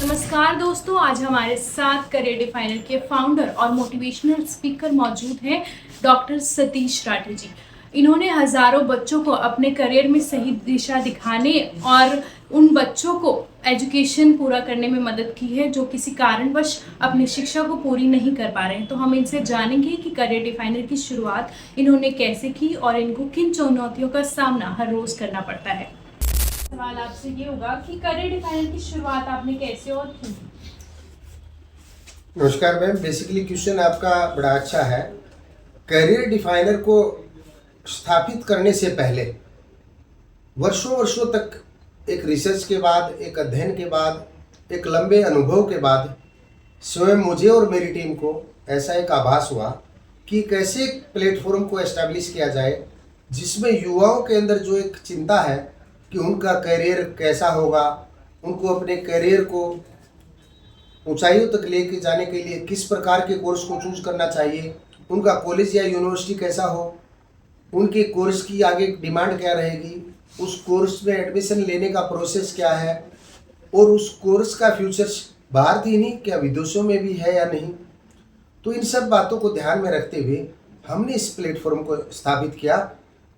नमस्कार दोस्तों, आज हमारे साथ करियर डिफाइनर के फाउंडर और मोटिवेशनल स्पीकर मौजूद हैं डॉक्टर सतीश राठी जी। इन्होंने हजारों बच्चों को अपने करियर में सही दिशा दिखाने और उन बच्चों को एजुकेशन पूरा करने में मदद की है जो किसी कारणवश अपनी शिक्षा को पूरी नहीं कर पा रहे हैं। तो हम इनसे जानेंगे कि करियर डिफाइनर की शुरुआत इन्होंने कैसे की और इनको किन चुनौतियों का सामना हर रोज करना पड़ता है। सवाल आपसे ये होगा कि करियर डिफाइनर की शुरुआत आपने कैसे और क्यों की? नमस्कार मैम, बेसिकली क्वेश्चन आपका बड़ा अच्छा है। करियर डिफाइनर को स्थापित करने से पहले वर्षों वर्षों तक एक रिसर्च के बाद, एक अध्ययन के बाद, एक लंबे अनुभव के बाद स्वयं मुझे और मेरी टीम को ऐसा एक आभास हुआ कि कैसे एक प्लेटफॉर्म को एस्टैब्लिश किया जाए जिसमें युवाओं के अंदर जो एक चिंता है कि उनका करियर कैसा होगा, उनको अपने करियर को ऊंचाइयों तक लेके जाने के लिए किस प्रकार के कोर्स को चूज करना चाहिए, उनका कॉलेज या यूनिवर्सिटी कैसा हो, उनके कोर्स की आगे डिमांड क्या रहेगी, उस कोर्स में एडमिशन लेने का प्रोसेस क्या है और उस कोर्स का फ्यूचर्स भारत ही नहीं क्या विदेशों में भी है या नहीं। तो इन सब बातों को ध्यान में रखते हुए हमने इस प्लेटफॉर्म को स्थापित किया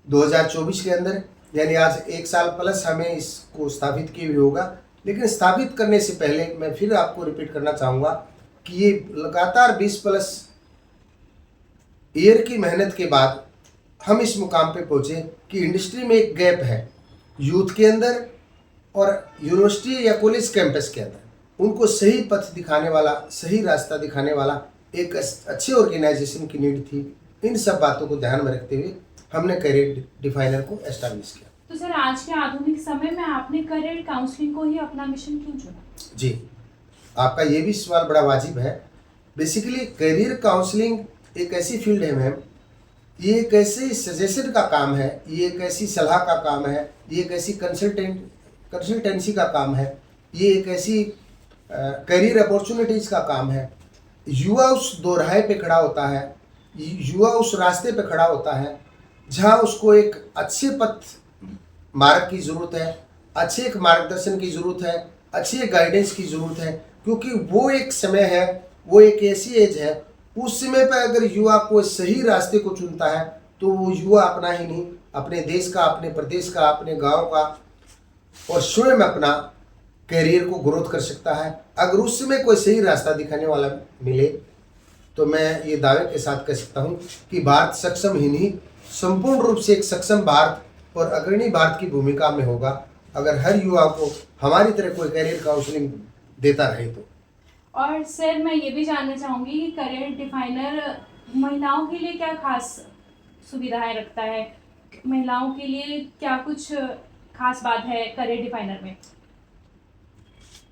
2024 के अंदर, यानी आज 1 साल प्लस हमें इसको स्थापित किए हुए होगा। लेकिन स्थापित करने से पहले मैं फिर आपको रिपीट करना चाहूँगा कि ये लगातार 20+ ईयर की मेहनत के बाद हम इस मुकाम पे पहुँचे कि इंडस्ट्री में एक गैप है यूथ के अंदर और यूनिवर्सिटी या कॉलेज कैंपस के अंदर, उनको सही पथ दिखाने वाला, सही रास्ता दिखाने वाला एक अच्छे ऑर्गेनाइजेशन की नीड थी। इन सब बातों को ध्यान में रखते हुए हमने करियर डिफाइनर को एस्टैब्लिश किया। तो सर, आज के आधुनिक समय में आपने करियर काउंसलिंग को ही अपना मिशन क्यों चुना? जी, आपका ये भी सवाल बड़ा वाजिब है। बेसिकली करियर काउंसलिंग एक ऐसी फील्ड है मैम, ये एक ऐसे सजेशन का काम है, ये एक ऐसी सलाह का काम है, ये एक ऐसी कंसल्टेंसी का काम है, ये एक ऐसी करियर अपॉर्चुनिटीज़ का काम है। युवा उस दोराहे पे खड़ा होता है, युवा उस रास्ते पे खड़ा होता है जहाँ उसको एक अच्छे पथ मार्ग की ज़रूरत है, अच्छे एक मार्गदर्शन की ज़रूरत है, अच्छे गाइडेंस की ज़रूरत है। क्योंकि वो एक समय है, वो एक ऐसी एज है, उस समय पर अगर युवा को सही रास्ते को चुनता है तो वो युवा अपना ही नहीं, अपने देश का, अपने प्रदेश का, अपने गांव का और स्वयं अपना करियर को ग्रोथ कर सकता है। अगर उस समय कोई सही रास्ता दिखाने वाला मिले तो मैं ये दावे के साथ कह सकता हूँ कि भारत सक्षम ही नहीं, संपूर्ण रूप से एक सक्षम भारत और अग्रणी भारत की भूमिका में होगा अगर हर युवा को हमारी तरह कोई करियर काउंसलिंग देता रहे तो। और सर, मैं ये भी जानना चाहूँगी कि करियर डिफाइनर महिलाओं के लिए क्या खास सुविधाएं रखता है? महिलाओं के लिए क्या कुछ खास बात है करियर डिफाइनर में?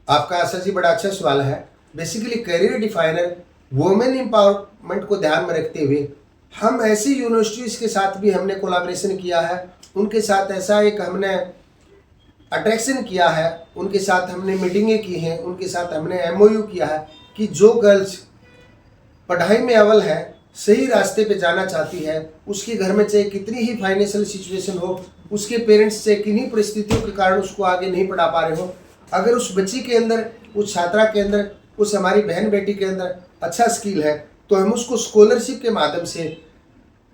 आपका सर जी बड़ा अच्छा सवाल है। Basically career definer women empowerment को ध्यान में रखते हुए हम ऐसी यूनिवर्सिटीज़ के साथ भी हमने कोलैबोरेशन किया है, उनके साथ ऐसा एक हमने अट्रैक्शन किया है, उनके साथ हमने मीटिंगें की हैं, उनके साथ हमने MOU किया है कि जो गर्ल्स पढ़ाई में अव्वल है, सही रास्ते पे जाना चाहती है, उसके घर में चाहे कितनी ही फाइनेंशियल सिचुएशन हो, उसके पेरेंट्स चाहे किन्हीं परिस्थितियों के कारण उसको आगे नहीं पढ़ा पा रहे हो, अगर उस बच्ची के अंदर, उस छात्रा के अंदर, उस हमारी बहन बेटी के अंदर अच्छा स्किल है तो हम उसको स्कॉलरशिप के माध्यम से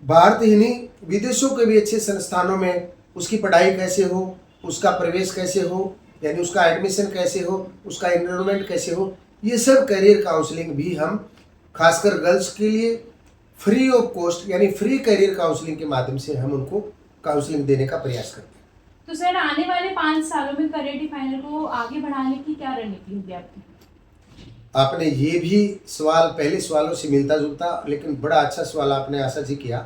भारत ही नहीं विदेशों के भी अच्छे संस्थानों में उसकी पढ़ाई कैसे हो, उसका प्रवेश कैसे हो, यानी उसका एडमिशन कैसे हो, उसका एनरोलमेंट कैसे हो, ये सब करियर काउंसलिंग भी हम खासकर गर्ल्स के लिए फ्री ऑफ कॉस्ट यानी फ्री करियर काउंसलिंग के माध्यम से हम उनको काउंसलिंग देने का प्रयास करते हैं। तो सर, आने वाले 5 सालों में करियर डिफाइनर को आगे बढ़ाने की क्या रणनीति होगी आपकी? आपने ये भी सवाल पहले सवालों से मिलता जुलता लेकिन बड़ा अच्छा सवाल आपने आशा जी किया।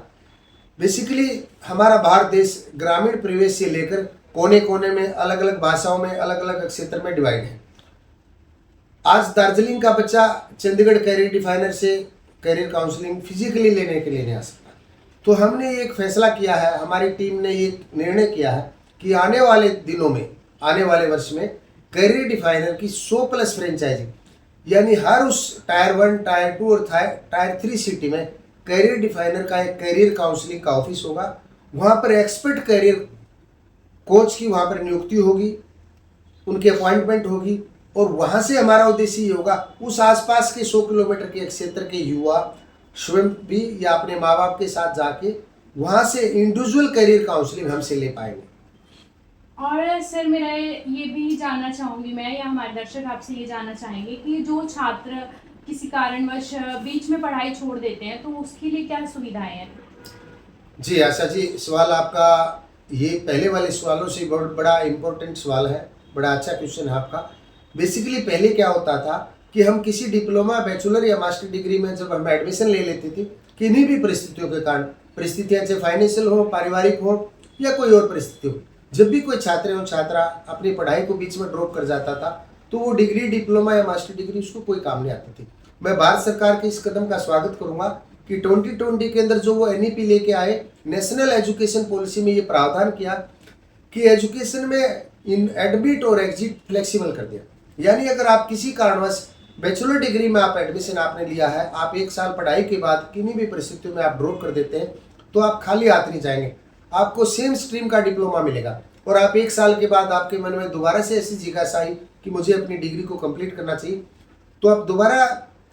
बेसिकली हमारा भारत देश ग्रामीण परिवेश से लेकर कोने कोने में अलग अलग भाषाओं में, अलग अलग क्षेत्र में डिवाइड है। आज दार्जिलिंग का बच्चा चंडीगढ़ करियर डिफाइनर से करियर काउंसलिंग फिजिकली लेने के लिए नहीं आ सकता। तो हमने एक फैसला किया है, हमारी टीम ने ये निर्णय किया है कि आने वाले दिनों में, आने वाले वर्ष में करियर डिफाइनर की 100+ फ्रेंचाइजी, यानी हर उस टायर 1, टायर 2 और टायर 3 सिटी में करियर डिफाइनर का एक करियर काउंसलिंग का ऑफिस होगा। वहाँ पर एक्सपर्ट करियर कोच की वहाँ पर नियुक्ति होगी, उनकी अपॉइंटमेंट होगी और वहाँ से हमारा उद्देश्य ये होगा उस आसपास के 100 किलोमीटर के क्षेत्र के युवा स्वयं भी या अपने माँ बाप के साथ जाके वहाँ से इंडिविजुअल करियर काउंसलिंग हमसे ले पाएंगे। और सर मेरा ये भी जानना चाहूँगी मैं, या हमारे दर्शक आपसे ये जानना चाहेंगे कि जो छात्र किसी कारणवश बीच में पढ़ाई छोड़ देते हैं तो उसके लिए क्या सुविधाएं हैं? जी आशा जी, सवाल आपका ये पहले वाले सवालों से बहुत बड़ा इम्पोर्टेंट सवाल है, बड़ा अच्छा क्वेश्चन है आपका। बेसिकली पहले क्या होता था कि हम किसी डिप्लोमा, बैचलर या मास्टर डिग्री में जब हम एडमिशन ले लेते थे, किन्हीं भी परिस्थितियों के कारण, परिस्थितियाँ चाहे फाइनेंशियल हो, पारिवारिक हो या कोई और परिस्थिति हो, जब भी कोई छात्र एवं छात्रा अपनी पढ़ाई को बीच में ड्रॉप कर जाता था तो वो डिग्री, डिप्लोमा या मास्टर डिग्री उसको कोई काम नहीं आती थी। मैं भारत सरकार के इस कदम का स्वागत करूंगा कि 2020 के अंदर जो वो NEP लेके आए, नेशनल एजुकेशन पॉलिसी में ये प्रावधान किया कि एजुकेशन में इन एडमिट और एग्जिट फ्लेक्सिबल कर दिया। यानी अगर आप किसी कारणवश बैचलर डिग्री में आप एडमिशन आपने लिया है, आप 1 साल पढ़ाई के बाद किन्हीं भी परिस्थितियों में आप ड्रॉप कर देते हैं तो आप खाली हाथ नहीं जाएंगे, आपको सेम स्ट्रीम का डिप्लोमा मिलेगा और आप 1 साल के बाद आपके मन में दोबारा से ऐसी जिज्ञासा आई कि मुझे अपनी डिग्री को कंप्लीट करना चाहिए, तो आप दोबारा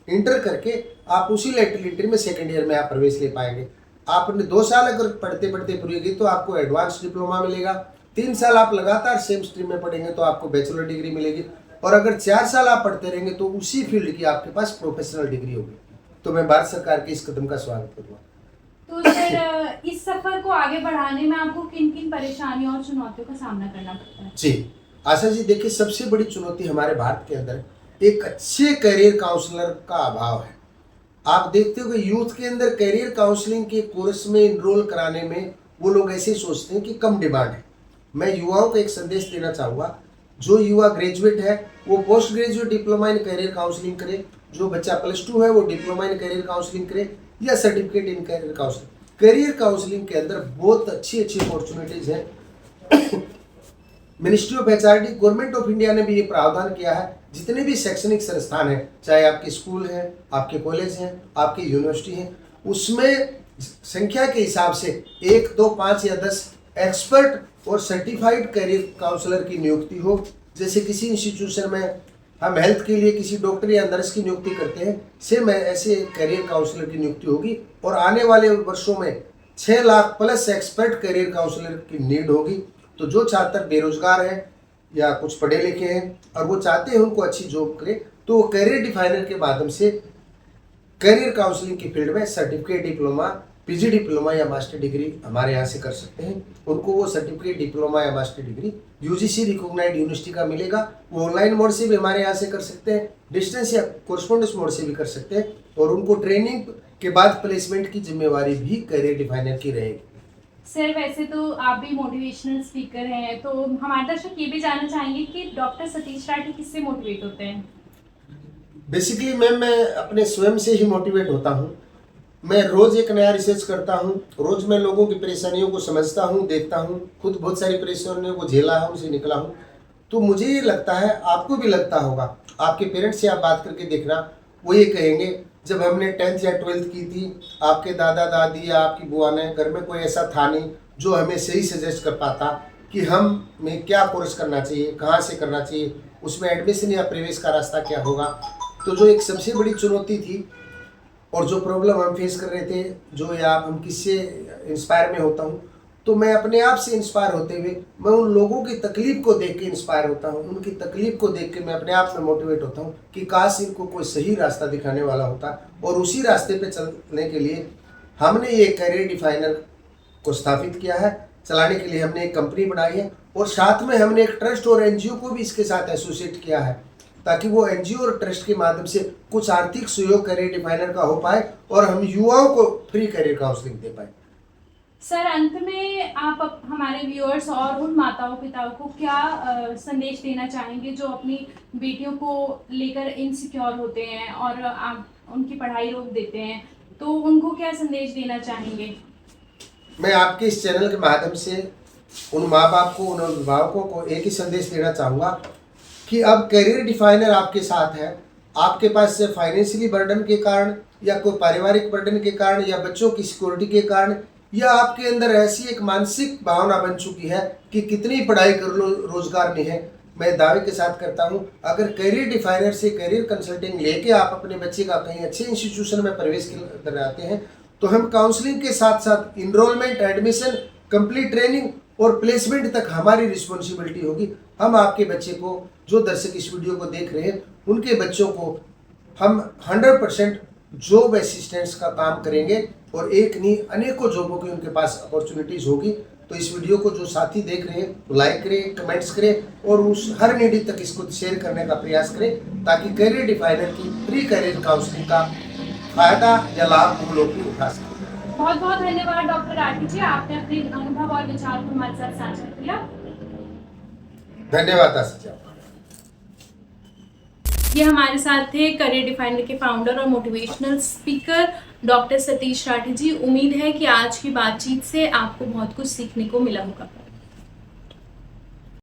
इंटर करके आप उसी लैटरलिटी में सेकेंड ईयर में आप प्रवेश ले पाएंगे। आपने 2 साल अगर पढ़ते पढ़ते पूरी की तो आपको एडवांस डिप्लोमा मिलेगा, 3 साल आप लगातार सेम स्ट्रीम में पढ़ेंगे तो आपको बैचलर डिग्री मिलेगी, और अगर 4 साल आप पढ़ते रहेंगे तो उसी फील्ड की आपके पास प्रोफेशनल डिग्री होगी। तो मैं भारत सरकार के इस कदम का स्वागत करूँगा। तो सर इस सफर को आगे बढ़ाने में आपको किन किन परेशानियों और चुनौतियों का सामना करना पड़ता है? जी आशा जी, देखिए सबसे बड़ी चुनौती हमारे भारत के अंदर एक अच्छे करियर काउंसलर का अभाव है। आप देखते हो कि यूथ के अंदर करियर काउंसलिंग के कोर्स में इनरोल कराने में वो लोग ऐसे सोचते हैं कि कम डिमांड है। मैं युवाओं को एक संदेश देना चाहूँगा, जो युवा ग्रेजुएट है वो post graduate diploma in career counselling करे, जो बच्चा +2 है वो डिप्लोमा इन करियर काउंसलिंग करे या certificate in career counselling. Career counselling के अंदर बहुत अच्छी अच्छी अपॉर्चुनिटीज हैं। Ministry of HRD, government of India ने भी ये प्रावधान किया है, जितने भी शैक्षणिक संस्थान हैं, चाहे आपके स्कूल हैं, आपके कॉलेज हैं, आपकी यूनिवर्सिटी हैं, उसमें संख्या के हिसाब से 1, 2, 5 या 10 एक्सपर्ट और सर्टिफाइड करियर काउंसलर की नियुक्ति हो। जैसे किसी इंस्टीट्यूशन में हम हेल्थ के लिए किसी डॉक्टर या नर्स की नियुक्ति करते हैं, सेम ऐसे करियर काउंसलर की नियुक्ति होगी और आने वाले वर्षों में 6 lakh plus expert career counsellor की नीड होगी। तो जो छात्र बेरोजगार हैं या कुछ पढ़े लिखे हैं और वो चाहते हैं उनको अच्छी जॉब करें, तो वो करियर डिफाइनर के माध्यम से करियर काउंसलिंग की फील्ड में सर्टिफिकेट डिप्लोमा, PG डिप्लोमा या मास्टर डिग्री हमारे यहाँ से कर सकते हैं। उनको वो सर्टिफिकेट डिप्लोमा या master degree UGC recognised university का मिलेगा। वो ऑनलाइन मोड से भी हमारे यहाँ से कर सकते हैं, डिस्टेंस या कोरस्पोंडेंस मोड से भी कर सकते हैं, और उनको ट्रेनिंग के बाद प्लेसमेंट की जिम्मेवारी भी करियर डिफाइनर की रहेगी। सर वैसे तो आप भी मोटिवेशनल स्पीकर हैं, तो हमारे दर्शक ये भी जानना चाहेंगे कि डॉक्टर सतीश राठी किससे मोटिवेट होते हैं? बेसिकली मैम, मैं अपने स्वयं से ही मोटिवेट होता हूँ। मैं रोज़ एक नया रिसर्च करता हूँ, रोज़ मैं लोगों की परेशानियों को समझता हूँ, देखता हूँ, खुद बहुत सारी परेशानियों को झेला है, उनसे निकला हूँ। तो मुझे ये लगता है, आपको भी लगता होगा, आपके पेरेंट्स से आप बात करके देखना, वो ये कहेंगे जब हमने 10th या 12th की थी, आपके दादा दादी या आपकी बुआ ने, घर में कोई ऐसा था नहीं जो हमें सही सजेस्ट कर पाता कि हमें क्या कोर्स करना चाहिए, कहाँ से करना चाहिए, उसमें एडमिशन या प्रवेश का रास्ता क्या होगा। तो जो एक सबसे बड़ी चुनौती थी और जो प्रॉब्लम हम फेस कर रहे थे, जो या हम किससे इंस्पायर में होता हूँ, तो मैं अपने आप से इंस्पायर होते हुए मैं उन लोगों की तकलीफ को देख के इंस्पायर होता हूँ। उनकी तकलीफ को देख के मैं अपने आप में मोटिवेट होता हूँ कि काश इनको कोई सही रास्ता दिखाने वाला होता। और उसी रास्ते पे चलने के लिए हमने ये करियर डिफाइनर को स्थापित किया है। चलाने के लिए हमने एक कंपनी बनाई है और साथ में हमने एक ट्रस्ट और NGO को भी इसके साथ एसोसिएट किया है, ताकि वो NGO और ट्रस्ट के माध्यम से कुछ आर्थिक सहयोग करियर डिफाइनर का हो पाए और हम युवाओं को फ्री करियर काउंसलिंग दे पाए। सर अंत में आप हमारे व्यूअर्स और उन माताओं पिताओं को क्या संदेश देना चाहेंगे जो अपनी बेटियों को लेकर इनसिक्योर होते हैं और आप उनकी पढ़ाई रोक देते हैं, तो उनको क्या संदेश देना चाहेंगे? मैं आपके इस चैनल के माध्यम से उन माँ बाप को, उन अभिभावकों को एक ही संदेश देना चाहूँगा कि अब करियर डिफाइनर आपके साथ है। आपके पास से फाइनेंशियली बर्डन के कारण या कोई पारिवारिक बर्डन के कारण या बच्चों की सिक्योरिटी के कारण या आपके अंदर ऐसी एक मानसिक भावना बन चुकी है कि कितनी पढ़ाई कर लो रोजगार नहीं है, मैं दावे के साथ करता हूं, अगर करियर डिफाइनर से करियर कंसल्टिंग लेके आप अपने बच्चे का कहीं अच्छे इंस्टीट्यूशन में प्रवेश कराते हैं तो हम काउंसलिंग के साथ साथ इनरोलमेंट, एडमिशन, कंप्लीट ट्रेनिंग और प्लेसमेंट तक हमारी रिस्पॉन्सिबिलिटी होगी। हम आपके बच्चे को, जो दर्शक इस वीडियो को देख रहे हैं, उनके बच्चों को हम 100% जॉब असिस्टेंट्स का काम करेंगे और एक नहीं अनेकों जॉबों की उनके पास अपॉर्चुनिटीज़ होगी। तो इस वीडियो को जो साथी देख रहे हैं वो लाइक करें, कमेंट्स करें और उस हर नीडी तक इसको शेयर करने का प्रयास करें ताकि करियर डिफाइनर की प्री करियर काउंसलिंग का फायदा या लाभ हम लोग भी उठा सकें। बहुत बहुत धन्यवाद डॉक्टर राठी जी, आपने अपने अनुभव और विचार को हमारे साथ साझा किया। धन्यवाद आशीष जी। ये हमारे साथ थे करियर डिफाइनर के फाउंडर और motivational speaker doctor Satish Rathi ji. उम्मीद है कि आज की बातचीत से आपको बहुत कुछ सीखने को मिला होगा।